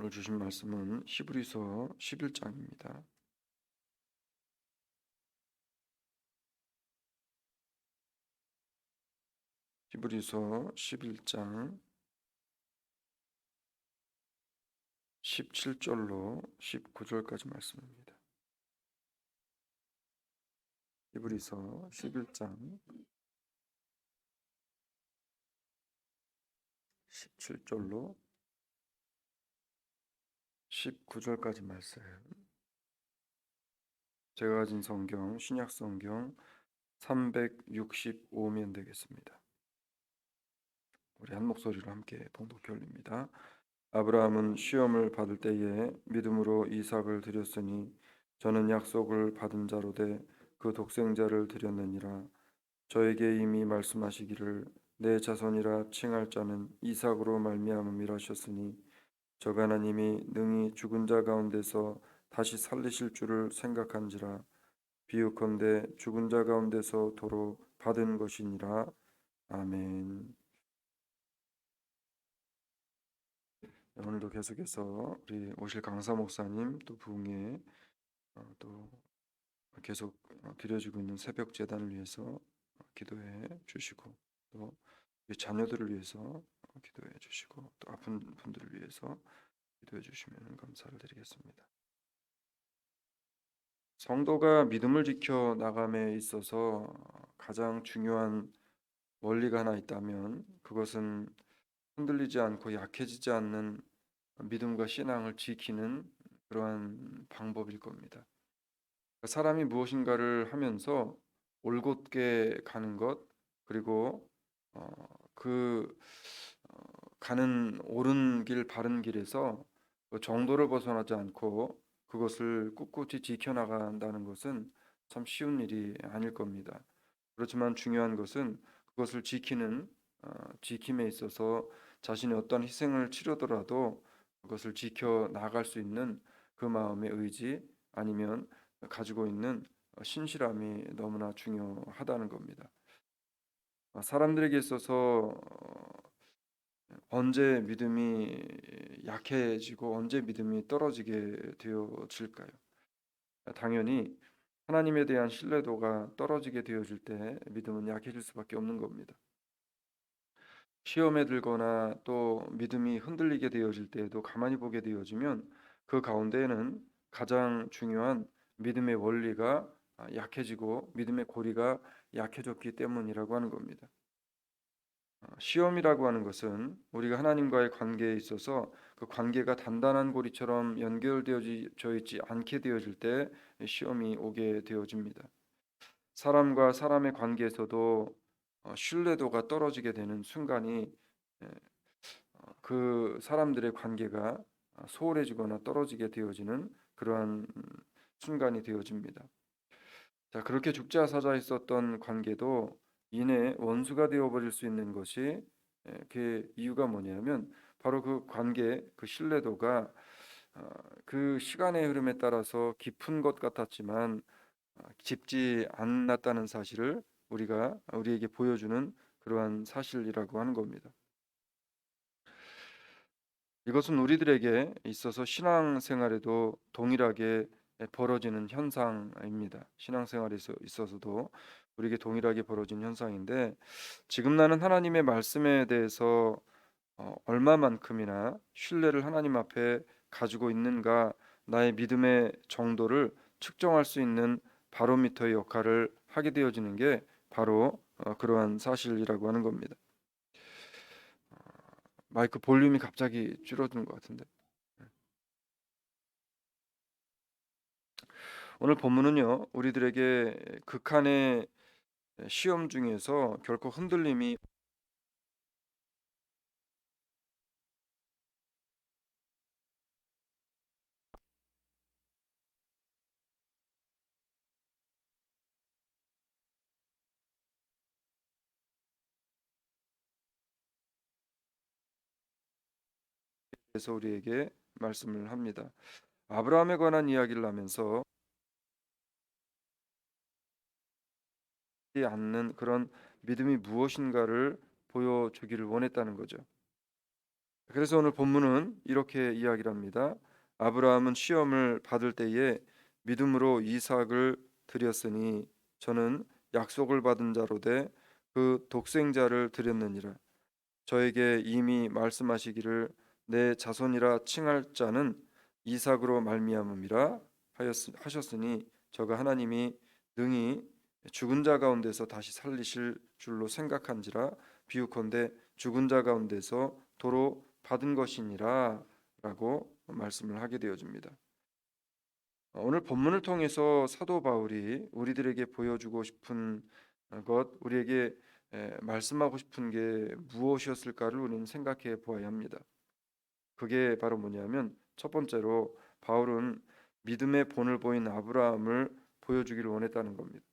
오늘 주신 말씀은 히브리서 11장입니다. 히브리서 11장 17절로 19절까지 말씀입니다. 히브리서 11장 17절로 19절까지 말씀. 제가 가진 성경 신약 성경 365면 되겠습니다. 우리 한 목소리로 함께 봉독해 올립니다. 아브라함은 시험을 받을 때에 믿음으로 이삭을 드렸으니 저는 약속을 받은 자로 돼 그 독생자를 드렸느니라. 저에게 이미 말씀하시기를 내 자손이라 칭할 자는 이삭으로 말미암음이라 하셨으니 저가 하나님이 능히 죽은 자 가운데서 다시 살리실 줄을 생각한지라. 비유컨대 죽은 자 가운데서 도로 받은 것이니라. 아멘. 오늘도 계속해서 우리 오실 강사 목사님 또 부흥회 또 계속 드려지고 있는 새벽 제단을 위해서 기도해 주시고 또 우리 자녀들을 위해서 기도해 주시고 또 아픈 분들을 위해서 기도해 주시면 감사를 드리겠습니다. 성도가 믿음을 지켜 나감에 있어서 가장 중요한 원리가 하나 있다면 그것은 흔들리지 않고 약해지지 않는 믿음과 신앙을 지키는 그러한 방법일 겁니다. 사람이 무엇인가를 하면서 올곧게 가는 것 그리고 그 가는 옳은 길 바른 길에서 그 정도를 벗어나지 않고 그것을 꿋꿋이 지켜나간다는 것은 참 쉬운 일이 아닐 겁니다. 그렇지만 중요한 것은 그것을 지키는 지킴에 있어서 자신이 어떤 희생을 치르더라도 그것을 지켜 나갈 수 있는 그 마음의 의지 아니면 가지고 있는 신실함이 너무나 중요하다는 겁니다. 사람들에게 있어서 언제 믿음이 약해지고 언제 믿음이 떨어지게 되어질까요? 당연히 하나님에 대한 신뢰도가 떨어지게 되어질 때 믿음은 약해질 수밖에 없는 겁니다. 시험에 들거나 또 믿음이 흔들리게 되어질 때에도 가만히 보게 되어지면 그 가운데에는 가장 중요한 믿음의 원리가 약해지고 믿음의 고리가 약해졌기 때문이라고 하는 겁니다. 시험이라고 하는 것은 우리가 하나님과의 관계에 있어서 그 관계가 단단한 고리처럼 연결되어져 있지 않게 되어질 때 시험이 오게 되어집니다. 사람과 사람의 관계에서도 신뢰도가 떨어지게 되는 순간이 그 사람들의 관계가 소홀해지거나 떨어지게 되어지는 그러한 순간이 되어집니다. 자, 그렇게 죽자 사자 있었던 관계도 이내 원수가 되어버릴 수 있는 것이 그 이유가 뭐냐면 바로 그 관계, 그 신뢰도가 그 시간의 흐름에 따라서 깊은 것 같았지만 깊지 않았다는 사실을 우리에게 보여주는 그러한 사실이라고 하는 겁니다. 이것은 우리들에게 있어서 신앙생활에도 동일하게 벌어지는 현상입니다. 신앙생활에 있어서도 우리에게 동일하게 벌어진 현상인데 지금 나는 하나님의 말씀에 대해서 얼마만큼이나 신뢰를 하나님 앞에 가지고 있는가 나의 믿음의 정도를 측정할 수 있는 바로미터의 역할을 하게 되어지는 게 바로 그러한 사실이라고 하는 겁니다. 마이크 볼륨이 갑자기 줄어든 것 같은데. 오늘 본문은요, 우리들에게 극한의 시험 중에서 결코 흔들림이 돼서 우리에게 말씀을 합니다. 아브라함에 관한 이야기를 하면서 않는 그런 믿음이 무엇인가를 보여주기를 원했다는 거죠. 그래서 오늘 본문은 이렇게 이야기를 합니다. 아브라함은 시험을 받을 때에 믿음으로 이삭을 드렸으니 저는 약속을 받은 자로되 그 독생자를 드렸느니라. 저에게 이미 말씀하시기를 내 자손이라 칭할 자는 이삭으로 말미암음이라 하셨으니 저가 하나님이 능히 죽은 자 가운데서 다시 살리실 줄로 생각한지라. 비유컨대 죽은 자 가운데서 도로 받은 것이니라 라고 말씀을 하게 되어집니다. 오늘 본문을 통해서 사도 바울이 우리들에게 보여주고 싶은 것, 우리에게 말씀하고 싶은 게 무엇이었을까를 우리는 생각해 보아야 합니다. 그게 바로 뭐냐면 첫 번째로 바울은 믿음의 본을 보인 아브라함을 보여주기를 원했다는 겁니다.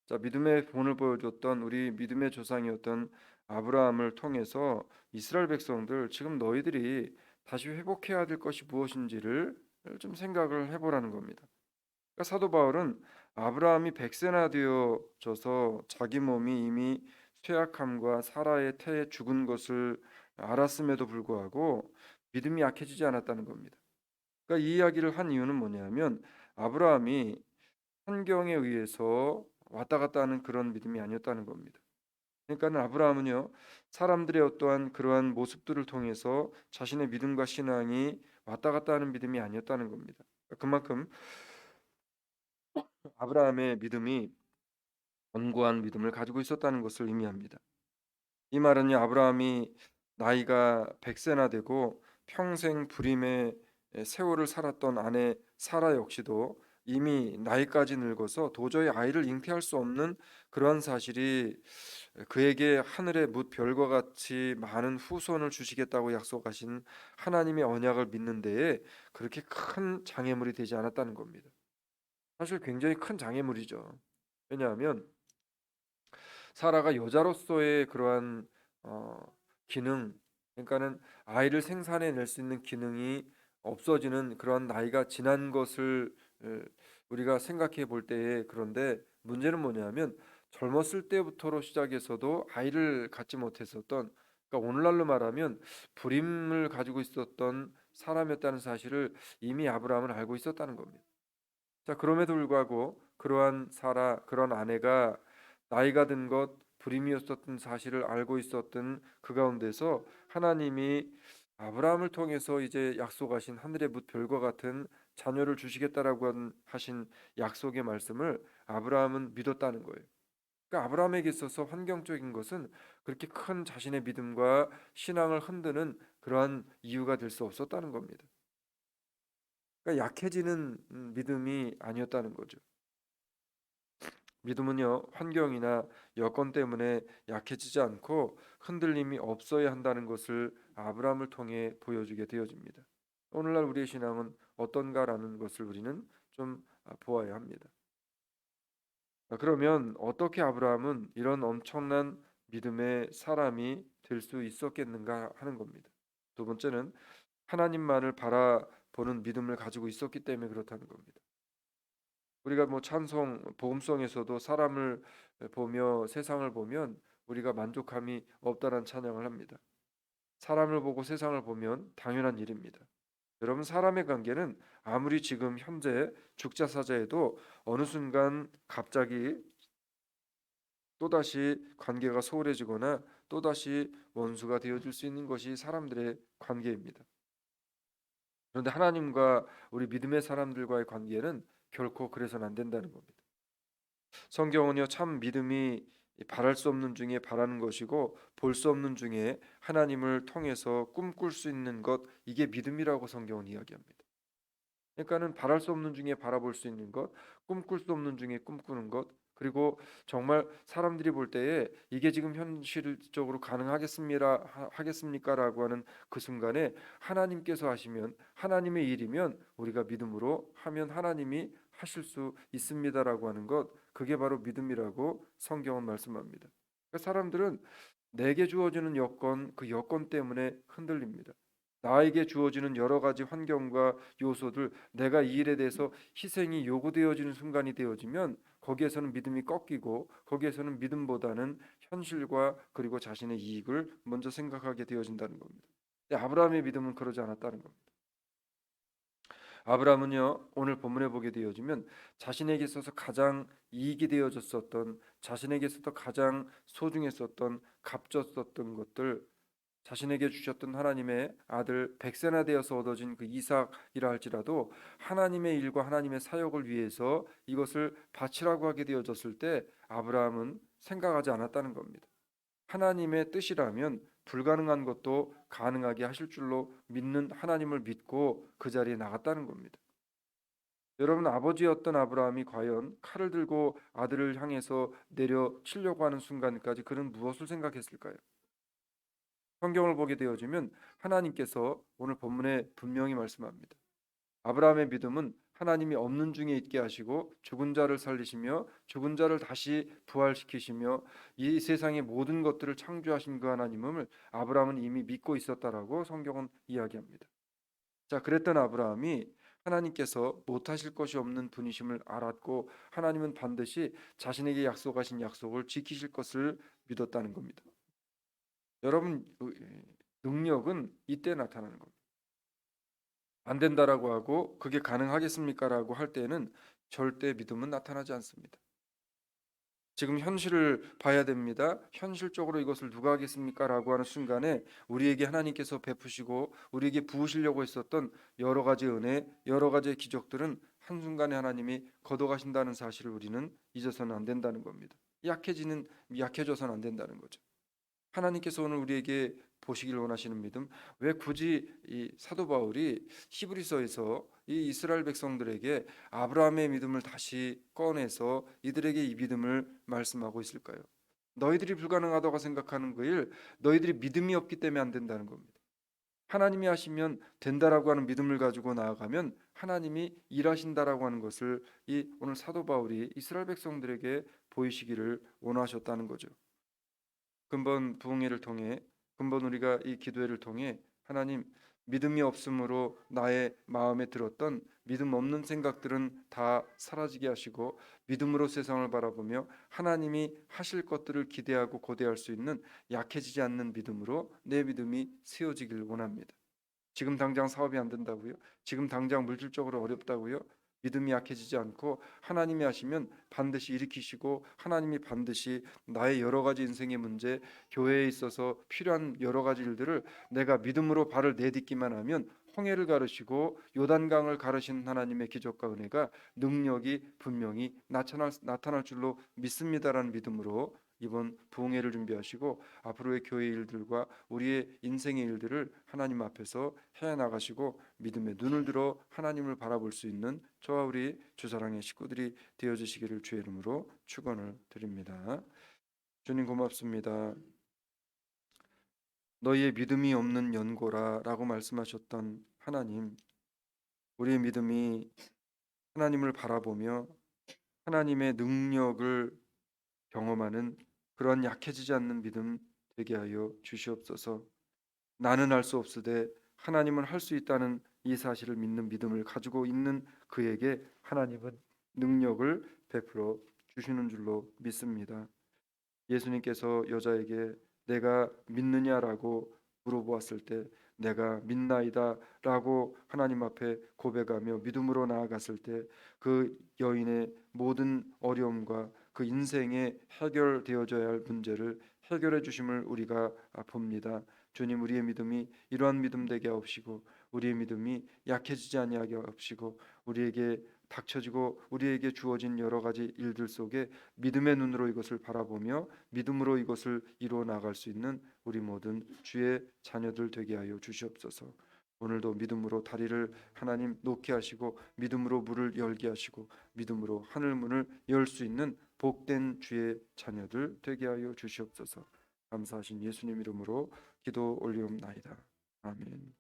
자, 믿음의 본을 보여줬던 우리 믿음의 조상이었던 아브라함을 통해서 이스라엘 백성들, 지금 너희들이 다시 회복해야 될 것이 무엇인지를 좀 생각을 해보라는 겁니다. 그러니까 사도 바울은 아브라함이 100세나 되어져서 자기 몸이 이미 쇠약함과 사라의 태에 죽은 것을 알았음에도 불구하고 믿음이 약해지지 않았다는 겁니다. 그러니까 이 이야기를 한 이유는 뭐냐면 아브라함이 환경에 의해서 왔다 갔다 하는 그런 믿음이 아니었다는 겁니다. 그러니까 아브라함은요, 사람들의 어떠한 그러한 모습들을 통해서 자신의 믿음과 신앙이 왔다 갔다 하는 믿음이 아니었다는 겁니다. 그만큼 아브라함의 믿음이 견고한 믿음을 가지고 있었다는 것을 의미합니다. 이 말은요, 아브라함이 나이가 100세나 되고 평생 불임의 세월을 살았던 아내 사라 역시도 이미 나이까지 늙어서 도저히 아이를 잉태할 수 없는 그러한 사실이 그에게 하늘의 뭇 별과 같이 많은 후손을 주시겠다고 약속하신 하나님의 언약을 믿는 데에 그렇게 큰 장애물이 되지 않았다는 겁니다. 사실 굉장히 큰 장애물이죠. 왜냐하면 사라가 여자로서의 그러한 어, 기능, 그러니까는 아이를 생산해낼 수 있는 기능이 없어지는 그런 나이가 지난 것을 우리가 생각해 볼 때에, 그런데 문제는 뭐냐면 젊었을 때부터로 시작해서도 아이를 갖지 못했었던, 그러니까 오늘날로 말하면 불임을 가지고 있었던 사람이었다는 사실을 이미 아브라함은 알고 있었다는 겁니다. 자, 그럼에도 불구하고 그러한 사라, 그런 아내가 나이가 든 것, 불임이었었던 사실을 알고 있었던 그 가운데서 하나님이 아브라함을 통해서 이제 약속하신 하늘의 뭇 별과 같은 자녀를 주시겠다라고 하신 약속의 말씀을 아브라함은 믿었다는 거예요. 그러니까 아브라함에게 있어서 환경적인 것은 그렇게 큰 자신의 믿음과 신앙을 흔드는 그러한 이유가 될 수 없었다는 겁니다. 그러니까 약해지는 믿음이 아니었다는 거죠. 믿음은요, 환경이나 여건 때문에 약해지지 않고 흔들림이 없어야 한다는 것을 아브라함을 통해 보여주게 되어집니다. 오늘날 우리의 신앙은 어떤가라는 것을 우리는 좀 보아야 합니다. 그러면 어떻게 아브라함은 이런 엄청난 믿음의 사람이 될 수 있었겠는가 하는 겁니다. 두 번째는 하나님만을 바라보는 믿음을 가지고 있었기 때문에 그렇다는 겁니다. 우리가 뭐 찬송 복음성에서도 사람을 보며 세상을 보면 우리가 만족함이 없다는 찬양을 합니다. 사람을 보고 세상을 보면 당연한 일입니다. 여러분, 사람의 관계는 아무리 지금 현재 죽자사자에도 어느 순간 갑자기 또다시 관계가 소홀해지거나 또다시 원수가 되어질 수 있는 것이 사람들의 관계입니다. 그런데 하나님과 우리 믿음의 사람들과의 관계는 결코 그래서는 안 된다는 겁니다. 성경은요, 참 믿음이 바랄 수 없는 중에 바라는 것이고 볼 수 없는 중에 하나님을 통해서 꿈꿀 수 있는 것, 이게 믿음이라고 성경은 이야기합니다. 그러니까는 바랄 수 없는 중에 바라볼 수 있는 것, 꿈꿀 수 없는 중에 꿈꾸는 것, 그리고 정말 사람들이 볼 때에 이게 지금 현실적으로 하겠습니까라고 하는 그 순간에 하나님께서 하시면, 하나님의 일이면 우리가 믿음으로 하면 하나님이 하실 수 있습니다라고 하는 것, 그게 바로 믿음이라고 성경은 말씀합니다. 그러니까 사람들은 내게 주어지는 여건, 그 여건 때문에 흔들립니다. 나에게 주어지는 여러 가지 환경과 요소들, 내가 이 일에 대해서 희생이 요구되어지는 순간이 되어지면 거기에서는 믿음이 꺾이고 거기에서는 믿음보다는 현실과 그리고 자신의 이익을 먼저 생각하게 되어진다는 겁니다. 근데 아브라함의 믿음은 그러지 않았다는 겁니다. 아브라함은요, 오늘 본문에 보게 되어지면 자신에게 있어서 가장 이익이 되어졌었던, 자신에게 있어서 가장 소중했었던, 값졌었던 것들, 자신에게 주셨던 하나님의 아들 백세나 되어서 얻어진 그 이삭이라 할지라도 하나님의 일과 하나님의 사역을 위해서 이것을 바치라고 하게 되어졌을 때 아브라함은 생각하지 않았다는 겁니다. 하나님의 뜻이라면 불가능한 것도 가능하게 하실 줄로 믿는 하나님을 믿고 그 자리에 나갔다는 겁니다. 여러분, 아버지였던 아브라함이 과연 칼을 들고 아들을 향해서 내려치려고 하는 순간까지 그는 무엇을 생각했을까요? 성경을 보게 되어지면 하나님께서 오늘 본문에 분명히 말씀합니다. 아브라함의 믿음은 하나님이 없는 중에 있게 하시고 죽은 자를 살리시며 죽은 자를 다시 부활시키시며 이 세상의 모든 것들을 창조하신 그 하나님을 아브라함은 이미 믿고 있었다라고 성경은 이야기합니다. 자, 그랬던 아브라함이 하나님께서 못하실 것이 없는 분이심을 알았고 하나님은 반드시 자신에게 약속하신 약속을 지키실 것을 믿었다는 겁니다. 여러분, 능력은 이때 나타나는 겁니다. 안 된다라고 하고 그게 가능하겠습니까라고 할 때는 절대 믿음은 나타나지 않습니다. 지금 현실을 봐야 됩니다. 현실적으로 이것을 누가 하겠습니까라고 하는 순간에 우리에게 하나님께서 베푸시고 우리에게 부으시려고 했었던 여러 가지 은혜, 여러 가지의 기적들은 한순간에 하나님이 걷어가신다는 사실을 우리는 잊어서는 안 된다는 겁니다. 약해져서는 안 된다는 거죠. 하나님께서 오늘 우리에게 보시길 원하시는 믿음, 왜 굳이 이 사도 바울이 히브리서에서 이 이스라엘 백성들에게 아브라함의 믿음을 다시 꺼내서 이들에게 이 믿음을 말씀하고 있을까요? 너희들이 불가능하다고 생각하는 그 일, 너희들이 믿음이 없기 때문에 안 된다는 겁니다. 하나님이 하시면 된다라고 하는 믿음을 가지고 나아가면 하나님이 일하신다라고 하는 것을 이 오늘 사도 바울이 이스라엘 백성들에게 보이시기를 원하셨다는 거죠. 근본 부흥회를 통해, 근본 우리가 이 기도회를 통해 하나님, 믿음이 없으므로 나의 마음에 들었던 믿음 없는 생각들은 다 사라지게 하시고 믿음으로 세상을 바라보며 하나님이 하실 것들을 기대하고 고대할 수 있는 약해지지 않는 믿음으로 내 믿음이 세워지길 원합니다. 지금 당장 사업이 안 된다고요? 지금 당장 물질적으로 어렵다고요? 믿음이 약해지지 않고 하나님이 하시면 반드시 일으키시고 하나님이 반드시 나의 여러 가지 인생의 문제, 교회에 있어서 필요한 여러 가지 일들을 내가 믿음으로 발을 내딛기만 하면 홍해를 가르시고 요단강을 가르신 하나님의 기적과 은혜가 능력이 분명히 나타날 줄로 믿습니다라는 믿음으로 이번 부흥회를 준비하시고 앞으로의 교회 일들과 우리의 인생의 일들을 하나님 앞에서 해 나가시고 믿음의 눈을 들어 하나님을 바라볼 수 있는 저와 우리 주사랑의 식구들이 되어 주시기를 주의 이름으로 축원을 드립니다. 주님 고맙습니다. 너희의 믿음이 없는 연고라라고 말씀하셨던 하나님, 우리의 믿음이 하나님을 바라보며 하나님의 능력을 경험하는 그런 약해지지 않는 믿음 되게 하여 주시옵소서. 나는 할 수 없으되 하나님은 할 수 있다는 이 사실을 믿는 믿음을 가지고 있는 그에게 하나님은 능력을 베풀어 주시는 줄로 믿습니다. 예수님께서 여자에게 내가 믿느냐라고 물어보았을 때 내가 믿나이다라고 하나님 앞에 고백하며 믿음으로 나아갔을 때 그 여인의 모든 어려움과 그 인생에 해결되어져야 할 문제를 해결해 주심을 우리가 봅니다. 주님, 우리의 믿음이 이러한 믿음 되게 하옵시고 우리의 믿음이 약해지지 아니하게 하옵시고 우리에게 닥쳐지고 우리에게 주어진 여러 가지 일들 속에 믿음의 눈으로 이것을 바라보며 믿음으로 이것을 이루어 나갈 수 있는 우리 모든 주의 자녀들 되게 하여 주시옵소서. 오늘도 믿음으로 다리를 하나님 놓게 하시고 믿음으로 문을 열게 하시고 믿음으로 하늘 문을 열 수 있는 복된 주의 자녀들 되게 하여 주시옵소서. 감사하신 예수님 이름으로 기도 올리옵나이다. 아멘.